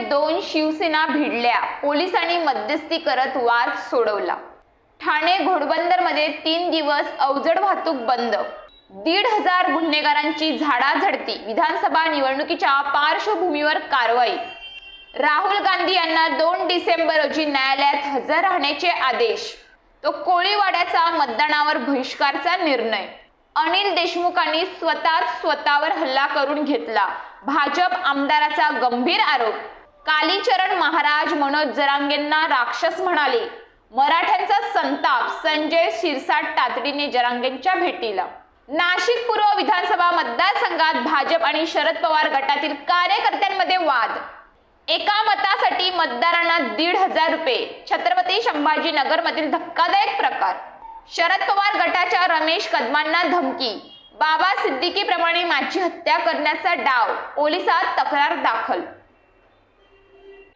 दोन शिवसेना भिडल्या, पोलिसांनी मध्यस्थी करत वाद सोडवला। ठाणे घोडबंदरमध्ये 3 दिवस अवजड वाहतूक बंद, 1,500 गुन्हेगारांची झाडाझडती, विधानसभा निवडणुकीच्या पार्श्वभूमीवर कारवाई। राहुल गांधी यांना 2 डिसेंबर रोजी न्यायालयात हजर राहण्याचे आदेश, तो कोळीवाड्याचा मतदानावर बहिष्कारचा निर्णय। अनिल देशमुखांनी स्वतःवर हल्ला करून घेतला, भाजप आमदाराचा गंभीर आरोप। कालीचरण महाराज मनोज जरांगेंना राक्षस म्हणाले, मराठ्यांचा संताप, संजय शिरसाट तातडीने जरांगेंच्या भेटीला। नाशिक पूर्व विधानसभा मतदारसंघात भाजप आणि शरद पवार गटातील कार्यकर्त्यांमध्ये वाद, एका मतासाठी मतदारांना 1,500 रुपये, छत्रपती संभाजीनगरमधील धक्कादायक प्रकार। शरद पवार गटाच्या रमेश कदमांना धमकी, बाबा सिद्दीकीप्रमाणे माझी हत्या करण्याचा डाव, पोलिसात तक्रार दाखल।